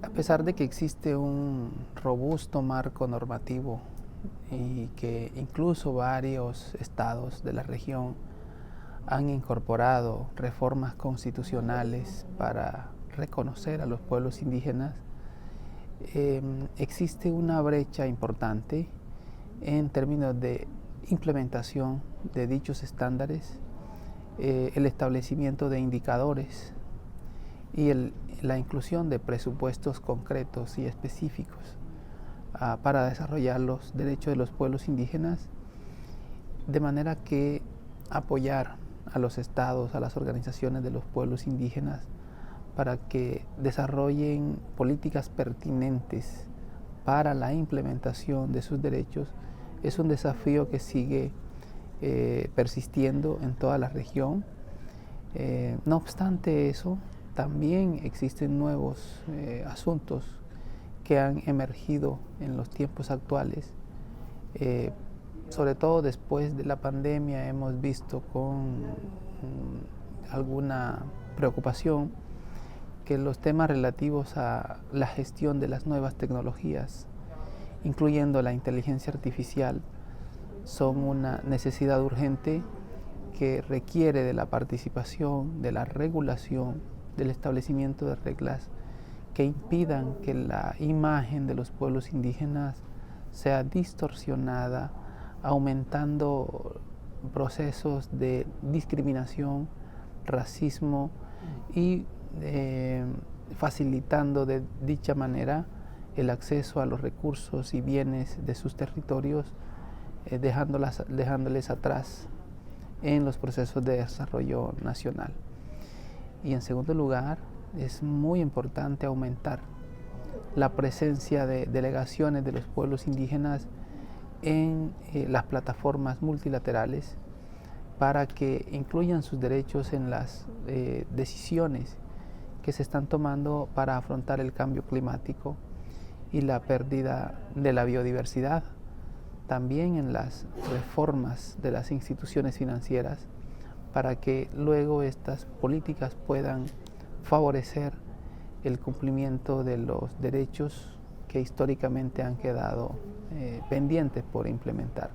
A pesar de que existe un robusto marco normativo y que incluso varios estados de la región han incorporado reformas constitucionales para reconocer a los pueblos indígenas, existe una brecha importante en términos de implementación de dichos estándares, el establecimiento de indicadores y la inclusión de presupuestos concretos y específicos para desarrollar los derechos de los pueblos indígenas, de manera que apoyar a los estados, a las organizaciones de los pueblos indígenas, para que desarrollen políticas pertinentes para la implementación de sus derechos, es un desafío que sigue persistiendo en toda la región. No obstante eso, también existen nuevos asuntos que han emergido en los tiempos actuales. Sobre todo después de la pandemia hemos visto con alguna preocupación que los temas relativos a la gestión de las nuevas tecnologías, incluyendo la inteligencia artificial, son una necesidad urgente que requiere de la participación, de la regulación, del establecimiento de reglas que impidan que la imagen de los pueblos indígenas sea distorsionada, aumentando procesos de discriminación, racismo y facilitando de dicha manera el acceso a los recursos y bienes de sus territorios, dejándoles atrás en los procesos de desarrollo nacional. Y en segundo lugar, es muy importante aumentar la presencia de delegaciones de los pueblos indígenas en las plataformas multilaterales para que incluyan sus derechos en las decisiones que se están tomando para afrontar el cambio climático y la pérdida de la biodiversidad. También en las reformas de las instituciones financieras para que luego estas políticas puedan favorecer el cumplimiento de los derechos que históricamente han quedado pendientes por implementar.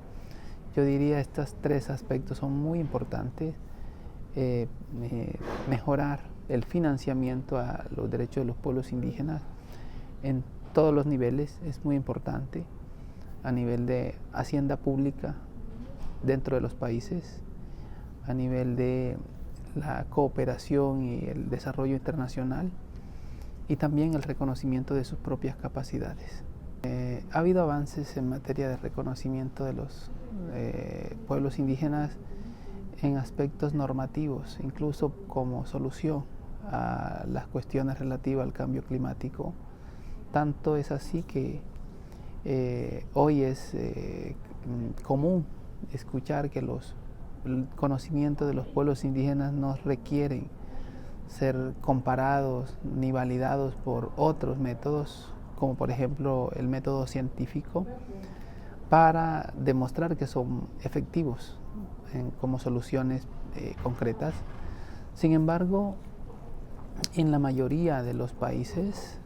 Yo diría estos tres aspectos son muy importantes. Mejorar el financiamiento a los derechos de los pueblos indígenas en todos los niveles es muy importante, a nivel de hacienda pública dentro de los países, a nivel de la cooperación y el desarrollo internacional y también el reconocimiento de sus propias capacidades. Ha habido avances en materia de reconocimiento de los pueblos indígenas en aspectos normativos, incluso como solución a las cuestiones relativas al cambio climático. Tanto es así que hoy es común escuchar que el conocimiento de los pueblos indígenas no requieren ser comparados ni validados por otros métodos, como por ejemplo el método científico, para demostrar que son efectivos como soluciones concretas. Sin embargo, en la mayoría de los países,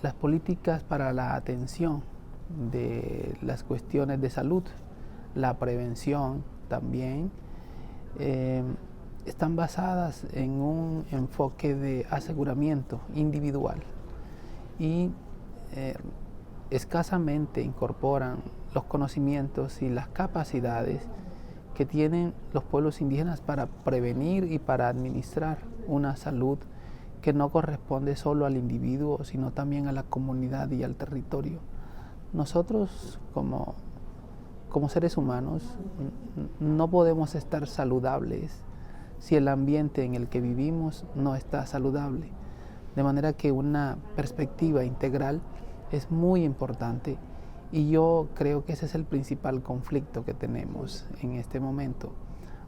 las políticas para la atención de las cuestiones de salud, la prevención también, están basadas en un enfoque de aseguramiento individual y escasamente incorporan los conocimientos y las capacidades que tienen los pueblos indígenas para prevenir y para administrar una salud que no corresponde solo al individuo, sino también a la comunidad y al territorio. Nosotros como seres humanos no podemos estar saludables si el ambiente en el que vivimos no está saludable. De manera que una perspectiva integral es muy importante y yo creo que ese es el principal conflicto que tenemos en este momento.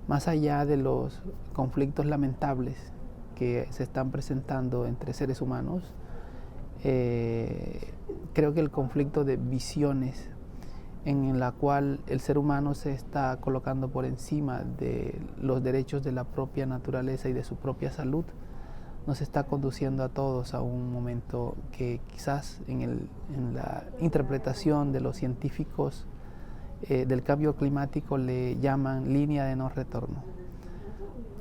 Más allá de los conflictos lamentables que se están presentando entre seres humanos, creo que el conflicto de visiones en la cual el ser humano se está colocando por encima de los derechos de la propia naturaleza y de su propia salud nos está conduciendo a todos a un momento que quizás en la interpretación de los científicos del cambio climático le llaman línea de no retorno.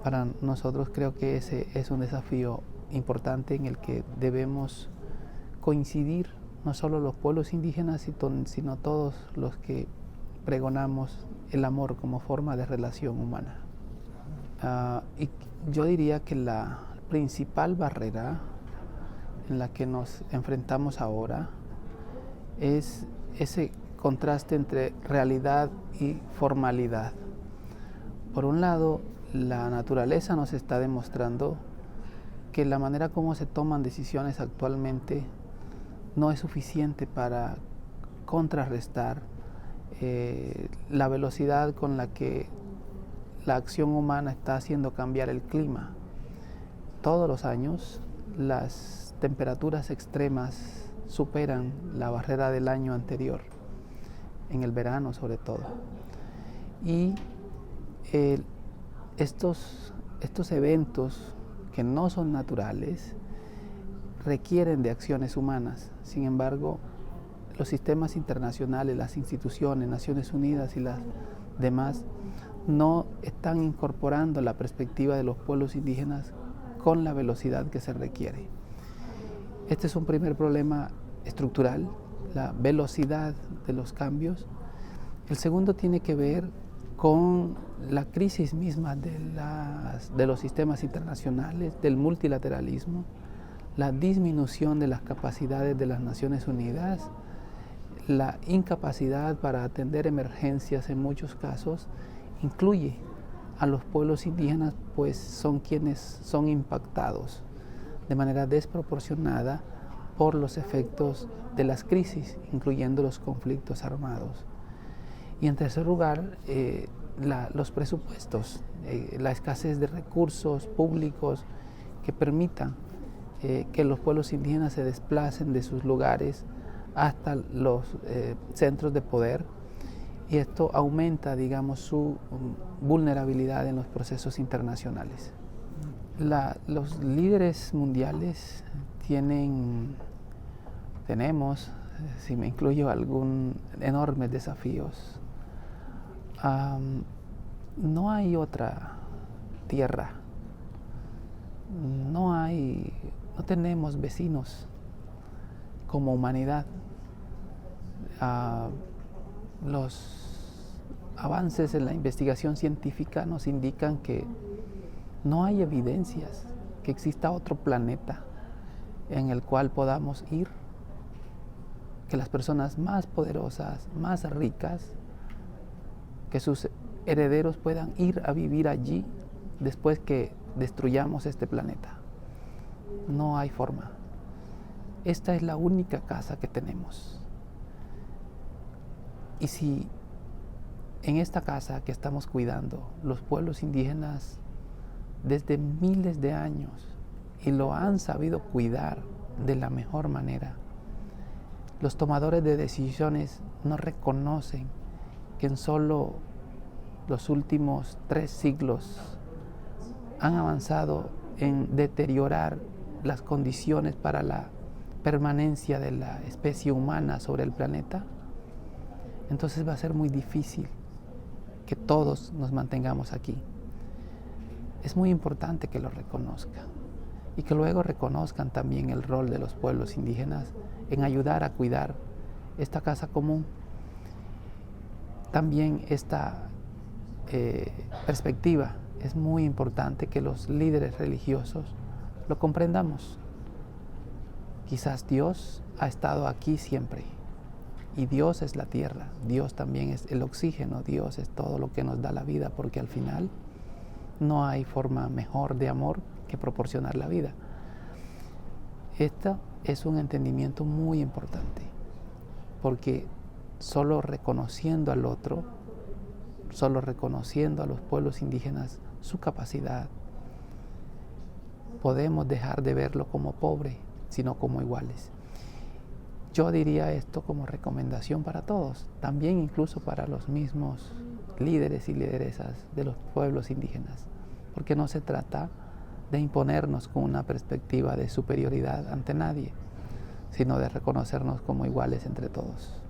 Para nosotros creo que ese es un desafío importante en el que debemos coincidir no solo los pueblos indígenas, sino todos los que pregonamos el amor como forma de relación humana. Y yo diría que la principal barrera en la que nos enfrentamos ahora es ese contraste entre realidad y formalidad. Por un lado, la naturaleza nos está demostrando que la manera como se toman decisiones actualmente no es suficiente para contrarrestar la velocidad con la que la acción humana está haciendo cambiar el clima. Todos los años las temperaturas extremas superan la barrera del año anterior, en el verano sobre todo. Y estos eventos que no son naturales requieren de acciones humanas. Sin embargo, los sistemas internacionales, las instituciones, Naciones Unidas y las demás no están incorporando la perspectiva de los pueblos indígenas con la velocidad que se requiere. Este es un primer problema estructural, la velocidad de los cambios. El segundo tiene que ver con la crisis misma de los sistemas internacionales, del multilateralismo, la disminución de las capacidades de las Naciones Unidas, la incapacidad para atender emergencias en muchos casos, incluye a los pueblos indígenas, pues son quienes son impactados de manera desproporcionada por los efectos de las crisis, incluyendo los conflictos armados. Y en tercer lugar, los presupuestos, la escasez de recursos públicos que permitan que los pueblos indígenas se desplacen de sus lugares hasta los centros de poder, y esto aumenta, digamos, su vulnerabilidad en los procesos internacionales. Los líderes mundiales tenemos, si me incluyo, enormes desafíos. No hay otra tierra, no tenemos vecinos como humanidad. Los avances en la investigación científica nos indican que no hay evidencias que exista otro planeta en el cual podamos ir, que las personas más poderosas, más ricas, que sus herederos puedan ir a vivir allí después que destruyamos este planeta. No hay forma. Esta es la única casa que tenemos. Y si en esta casa que estamos cuidando, los pueblos indígenas desde miles de años, y lo han sabido cuidar de la mejor manera, los tomadores de decisiones no reconocen que en solo los últimos 3 siglos han avanzado en deteriorar las condiciones para la permanencia de la especie humana sobre el planeta, entonces va a ser muy difícil que todos nos mantengamos aquí. Es muy importante que lo reconozcan y que luego reconozcan también el rol de los pueblos indígenas en ayudar a cuidar esta casa común. También esta perspectiva es muy importante que los líderes religiosos lo comprendamos. Quizás Dios ha estado aquí siempre, y Dios es la tierra, Dios también es el oxígeno, Dios es todo lo que nos da la vida, porque al final no hay forma mejor de amor que proporcionar la vida. Esto es un entendimiento muy importante, porque solo reconociendo al otro, solo reconociendo a los pueblos indígenas su capacidad, podemos dejar de verlo como pobre, sino como iguales. Yo diría esto como recomendación para todos, también incluso para los mismos líderes y lideresas de los pueblos indígenas, porque no se trata de imponernos con una perspectiva de superioridad ante nadie, sino de reconocernos como iguales entre todos.